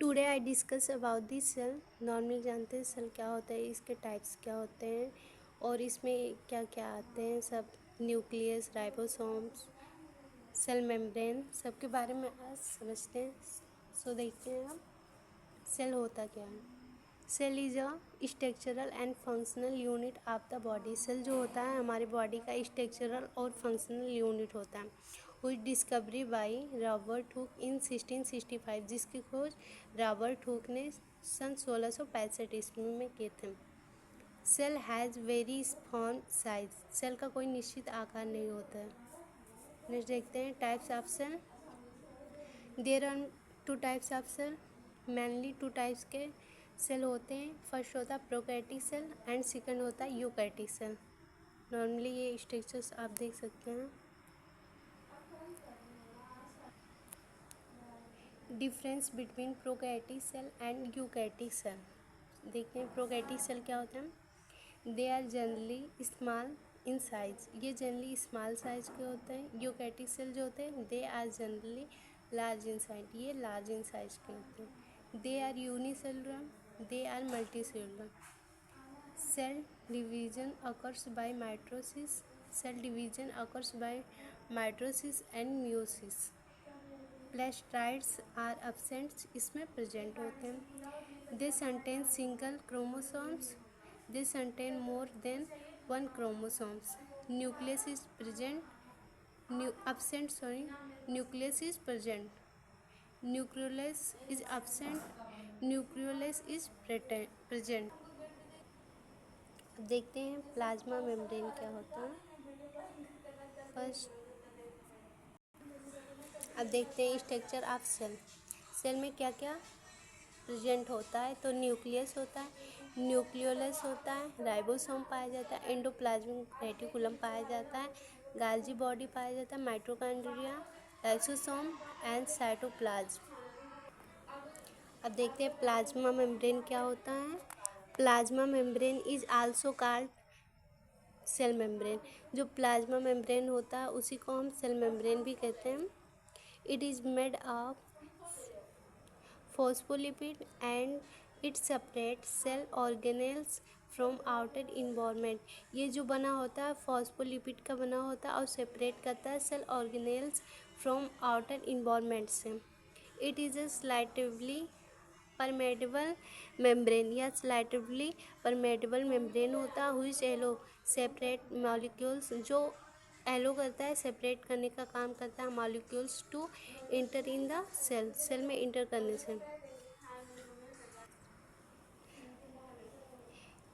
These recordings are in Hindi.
Today I discuss about the cell. Normally जानते हैं सेल क्या होता है, इसके टाइप्स क्या होते हैं और इसमें क्या क्या आते हैं सब। न्यूक्लियस, राइबोसोम्स, सेल मेम्ब्रेन, सबके बारे में आज समझते हैं। सो देखते हैं अब सेल होता क्या है। Cell is a structural and functional unit of the body. Cell जो होता है हमारी बॉडी का स्ट्रक्चरल और फंक्शनल यूनिट होता है। हुई डिस्कवरी बाई रॉबर्ट हुक इन 1665, जिसकी खोज रॉबर्ट हुक ने सन 1665 ईस्वी में किए थे। Cell has very small size. Cell का कोई निश्चित आकार नहीं होता है। नेक्स्ट देखते हैं types of cell. There are two types of cell. Mainly two types के सेल होते हैं। फर्स्ट होता है प्रोकैरियोटिक सेल एंड सेकंड होता है यूकैरियोटिक सेल। नॉर्मली ये स्ट्रक्चर्स आप देख सकते हैं। Difference between prokaryotic cell and eukaryotic cell. देखते हैं प्रोकैरियोटिक सेल क्या होता है। They are generally small in size. ये जनरली स्मॉल साइज के होते हैं। यूकैरियोटिक सेल जो होते हैं they are generally large in size. ये लार्ज इन साइज के होते हैं। They are unicellular, they are multicellular. Cell division occurs by mitosis. Cell division occurs by mitosis and meiosis. Plastids are absent, इसमें प्रेजेंट होते हैं। They contain single chromosomes. They contain more than one chromosomes. Nucleus is present. Absent. Sorry. Nucleus is present. Nucleus is absent. Nucleus is present. अब देखते हैं प्लाज्मा मेम्ब्रेन क्या होता है। फर्स्ट अब देखते हैं स्ट्रक्चर ऑफ सेल। सेल में क्या क्या प्रेजेंट होता है। तो न्यूक्लियस होता है, न्यूक्लियोलस होता है, राइबोसोम पाया जाता है, एंडोप्लाज्मिक रेटिकुलम पाया जाता है, गाल्जी बॉडी पाया जाता है, माइटोकॉन्ड्रिया, लाइसोसोम एंड साइटोप्लाज्म। अब देखते हैं प्लाज्मा मेम्ब्रेन क्या होता है। Plasma membrane is also called cell membrane. जो प्लाज्मा मेम्ब्रेन होता है उसी को हम सेल मेम्ब्रेन भी कहते हैं। It is made of phospholipid and it separate cell organelles from outer environment. ये जो बना होता है फॉस्फोलिपिड का बना होता है और सेपरेट करता है cell organelles from outer environment से। It is a selectively permeable membrane या स्लाइटिवली परमेडेबल मेम्ब्रेन होता है। हुई एलो सेपरेट मॉलिक्यूल्स, जो एलो करता है सेपरेट करने का काम करता है molecules to enter in the cell. Cell में इंटर करने से।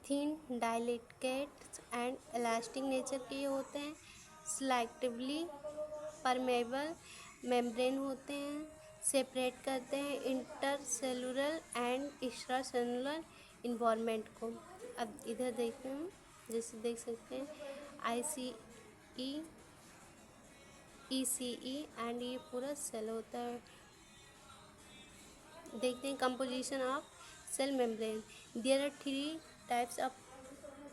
Thin dilated and elastic nature के होते हैं। सिलेक्टिवली परमेबल मेम्ब्रेन होते हैं। सेपरेट करते हैं intercellular and extra cellular environment को। अब इधर देखते हैं, जैसे देख सकते हैं ICE, ECE एंड ये पूरा सेल होता है। देखते हैं composition of cell membrane. There are 3 types of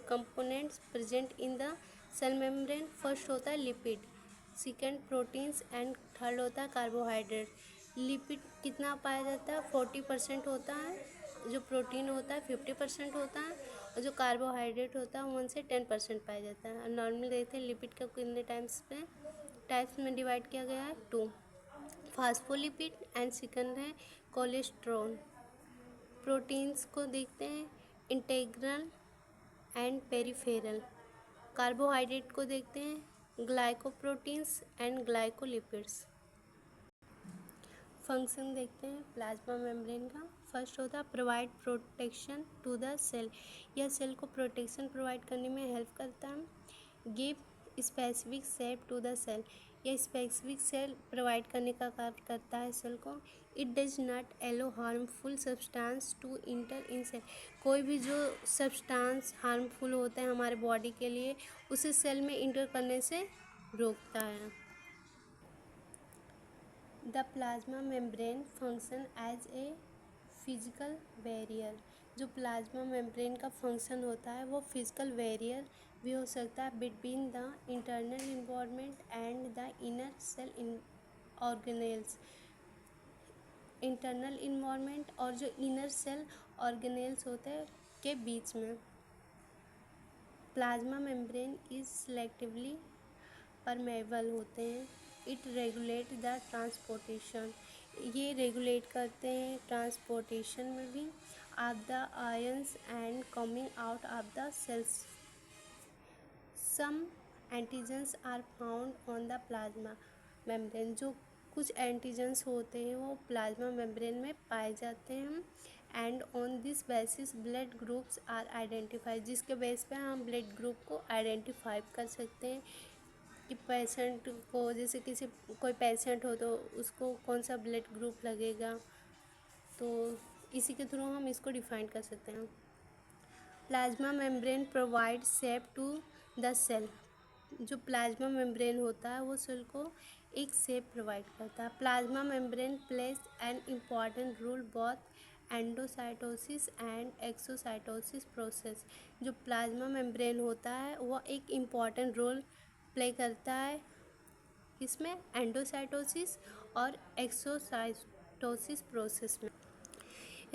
components present in the cell membrane. First होता है lipid, second proteins and third होता है कार्बोहाइड्रेट। लिपिड कितना पाया जाता है 40% होता है, जो प्रोटीन होता है 50% होता है और जो कार्बोहाइड्रेट होता है 1 से 10% पाया जाता है। नॉर्मली देखते हैं लिपिड का कितने टाइप्स में डिवाइड किया गया है 2, फास्फोलिपिड एंड सेकंड है कोलेस्ट्रॉल। प्रोटीन्स को देखते हैं इंटेग्रल एंड पेरिफेरल। कार्बोहाइड्रेट को देखते हैं ग्लाइकोप्रोटीन्स एंड ग्लाइकोलिपिड्स। फंक्शन देखते हैं प्लाज्मा मेम्ब्रेन का। फर्स्ट होता है provide protection to the cell. यह सेल को प्रोटेक्शन प्रोवाइड करने में हेल्प करता है। Give specific shape to the cell. यह स्पेसिफिक सेल प्रोवाइड करने का कार्य करता है सेल को। It does not allow harmful substance to enter in cell. कोई भी जो सब्सटेंस हार्मफुल होते हैं हमारे बॉडी के लिए उसे सेल में इंटर करने से रोकता है। The plasma membrane function as a physical barrier. जो प्लाज्मा मेम्ब्रेन का फंक्शन होता है वो फिजिकल बैरियर भी हो सकता है between the internal environment and the inner cell organelles. Internal environment और जो इनर सेल ऑर्गेनेल्स होते हैं के बीच में। Plasma membrane is selectively permeable होते हैं। इट रेगुलेट द ट्रांसपोर्टेशन, ये रेगुलेट करते हैं ट्रांसपोर्टेशन में भी of the ions and coming out of the cell. Some antigens are found on the plasma membrane, जो कुछ एंटीजन्स होते हैं वो प्लाज्मा मेम्ब्रेन में पाए जाते हैं। And on this basis blood groups are identified, जिसके बेस पे हम ब्लड ग्रुप को आइडेंटिफाई कर सकते हैं कि पेशेंट को, जैसे कोई पेशेंट हो तो उसको कौन सा ब्लड ग्रुप लगेगा, तो इसी के थ्रू हम इसको डिफाइन कर सकते हैं। Plasma membrane provide shape to the cell, जो प्लाज्मा मेम्ब्रेन होता है वो सेल को एक शेप प्रोवाइड करता है। Plasma membrane plays an important role both endocytosis and exocytosis process, जो प्लाज्मा मेम्ब्रेन होता है वो एक इम्पॉर्टेंट रोल प्ले करता है इसमें एंडोसाइटोसिस और एक्सोसाइटोसिस प्रोसेस में।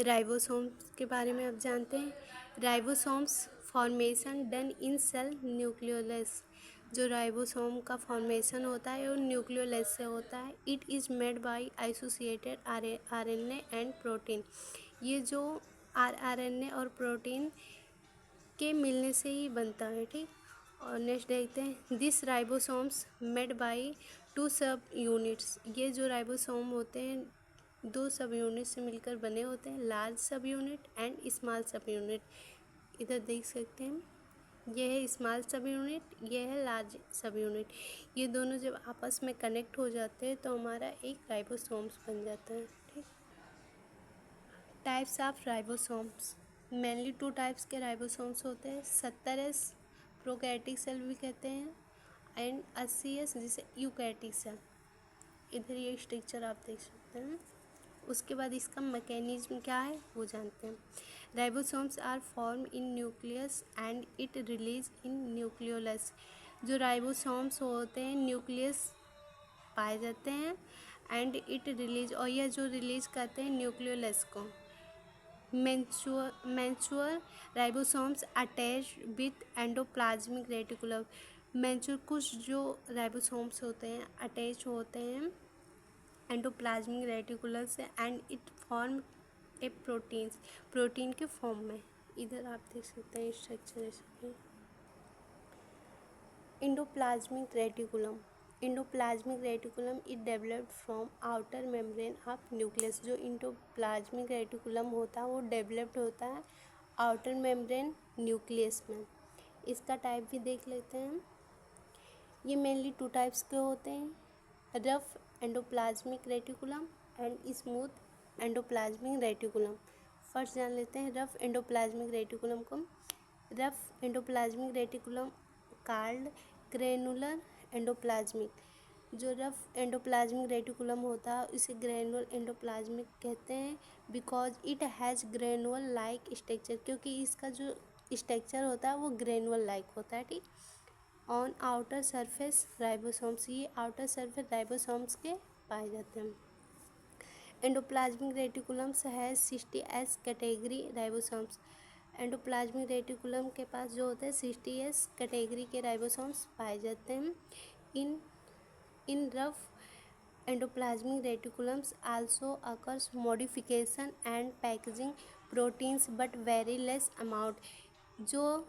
राइबोसोम्स के बारे में आप जानते हैं। Ribosomes formation done in cell nucleolus, जो राइबोसोम का फॉर्मेशन होता है वो न्यूक्लियोलस से होता है। It is made by associated RNA and protein, ये जो आरएनए और प्रोटीन के मिलने से ही बनता है, ठीक। और नेक्स्ट देखते हैं, this ribosomes made by two सब यूनिट्स, ये जो राइबोसोम होते हैं दो सब यूनिट से मिलकर बने होते हैं, लार्ज सब यूनिट एंड स्मॉल सब यूनिट। इधर देख सकते हैं ये है स्मॉल सब यूनिट, ये है लार्ज सब यूनिट। ये दोनों जब आपस में कनेक्ट हो जाते हैं तो हमारा एक राइबोसोम्स बन जाता है, ठीक। Types of ribosomes, mainly 2 types के राइबोसोम्स होते हैं। 70S प्रोकैरियोटिक सेल भी कहते हैं एंड 80S जिसे यूकैरियोटिक सेल। इधर ये स्ट्रक्चर आप देख सकते हैं। उसके बाद इसका मैकेनिज्म क्या है वो जानते हैं। Ribosomes are form in nucleus and it release in nucleolus, जो राइबोसोम्स होते हैं न्यूक्लियस पाए जाते हैं एंड इट रिलीज, और यह जो रिलीज करते हैं न्यूक्लियोलस को। Mature ribosomes attach with endoplasmic reticulum, mature कुछ जो राइबोसोम्स होते हैं अटैच होते हैं एंडोप्लाज्मिक रेटिकुलम से and it form A protein के फॉर्म में। इधर आप देख सकते हैं स्ट्रक्चर इसके। Endoplasmic reticulum it developed from outer membrane of nucleus, जो एंडोप्लाज्मिक रेटिकुलम होता है वो डेवलप्ड होता है आउटर मेम्ब्रेन न्यूक्लियस में। इसका टाइप भी देख लेते हैं। ये मेनली 2 टाइप्स के होते हैं, rough endoplasmic reticulum and smooth endoplasmic reticulum. First जान लेते हैं रफ एंडोप्लाज्मिक रेटिकुलम को। Rough endoplasmic reticulum called granular endoplasmic, जो रफ एंडोप्लाज्मिक रेटिकुलम होता है इसे ग्रेनुलर एंडोप्लाज्मिक कहते हैं because it has granule like structure, क्योंकि इसका जो स्ट्रक्चर होता है वो ग्रेनुअल लाइक होता है, ठीक। ऑन आउटर सरफेस राइबोसोम्स, ये आउटर सरफेस राइबोसोम्स के पाए जाते हैं। एंडोप्लाज्मिक रेटिकुलम्स है 60S category ribosomes, endoplasmic reticulum के पास जो होते हैं 60S कैटेगरी के राइबोसोम्स पाए जाते हैं। In rough endoplasmic reticulums also occurs modification and packaging proteins but very less amount, जो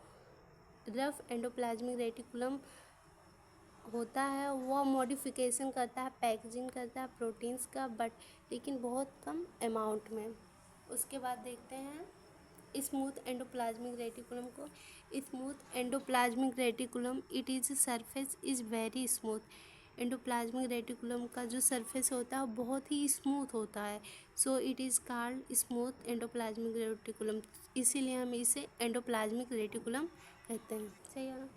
रफ एंडोप्लाज्मिक रेटिकुलम होता है वह मॉडिफिकेशन करता है, पैकेजिंग करता है प्रोटीन्स का, बट लेकिन बहुत कम अमाउंट में। उसके बाद देखते हैं स्मूथ एंडोप्लाज्मिक रेटिकुलम को। Smooth endoplasmic reticulum it is surface is very smooth, endoplasmic reticulum का जो सरफेस होता है बहुत ही स्मूथ होता है, so it is called smooth endoplasmic reticulum, इसीलिए हम इसे एंडोप्लाज्मिक रेटिकुलम कहते हैं। सही है ना।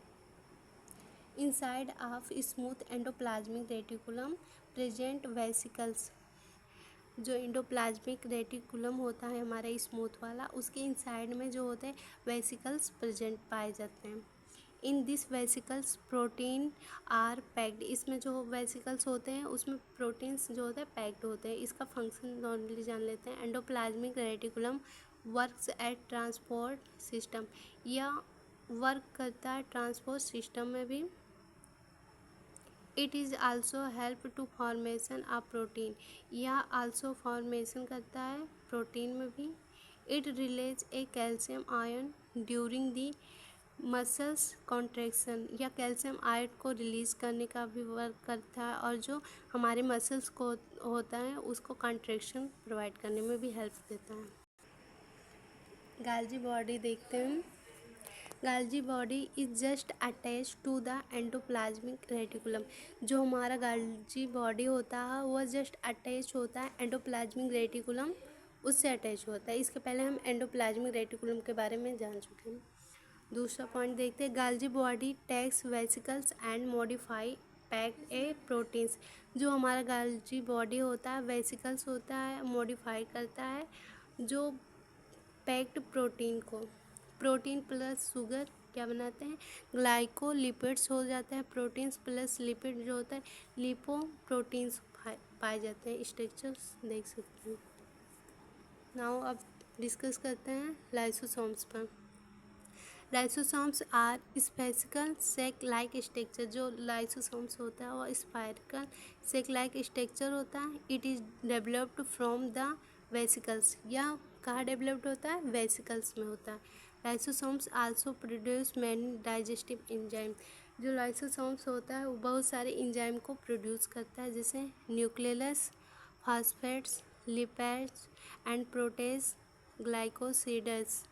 Inside of smooth endoplasmic reticulum present vesicles, जो एंडोप्लाज्मिक रेटिकुलम होता है हमारा स्मूथ वाला उसके इनसाइड में जो होते हैं वेसिकल्स प्रेजेंट पाए जाते हैं। In this vesicles protein are packed, इसमें जो वेसिकल्स होते हैं उसमें प्रोटीन्स जो होते हैं पैक्ड होते हैं। इसका फंक्शन नॉर्मली जान लेते हैं। Endoplasmic reticulum works at transport system, या वर्क करता है ट्रांसपोर्ट सिस्टम में भी। It is also help to formation of protein, या आल्सो फॉर्मेशन करता है प्रोटीन में भी। It release a calcium ion during the muscles contraction, या कैल्शियम आयन को रिलीज़ करने का भी वर्क करता है, और जो हमारे मसल्स को होता है उसको कॉन्ट्रैक्शन प्रोवाइड करने में भी हेल्प देता है। गाल्जी बॉडी देखते हैं। Golgi body is just attach to the endoplasmic reticulum, जो हमारा गाल्जी बॉडी होता है वह जस्ट अटैच होता है एंडोप्लाज्मिक रेटिकुलम, उससे अटैच होता है। इसके पहले हम एंडोप्लाज्मिक रेटिकुलम के बारे में जान चुके हैं। दूसरा पॉइंट देखते हैं। Golgi body takes vesicles and modify packed a proteins, जो हमारा गाल्जी बॉडी होता है वेसिकल्स होता है, मॉडिफाई करता है जो पैक्ड प्रोटीन को। प्रोटीन प्लस शुगर क्या बनाते हैं, ग्लाइकोलिपिड्स हो जाते हैं। प्रोटीन्स प्लस लिपिड जो होता है लिपोप्रोटीन्स पाए जाते हैं। स्ट्रक्चर्स देख सकते हैं। नाउ अब डिस्कस करते हैं लाइसोसोम्स पर। Lysosomes are spherical sac like structure, जो लाइसोसोम्स होता है वह स्पाइरकल सेक लाइक स्ट्रक्चर होता है। It is developed from the vesicles, या कहाँ डेवलप्ड होता है, वेसिकल्स में होता है। Lysosomes also produce many digestive enzyme, जो लाइसोसोम्स होता है वो बहुत सारे एंजाइम को प्रोड्यूस करता है, जैसे न्यूक्लियस, फॉस्फेट्स, लिपेड्स एंड प्रोटेज, ग्लाइकोसिडेज।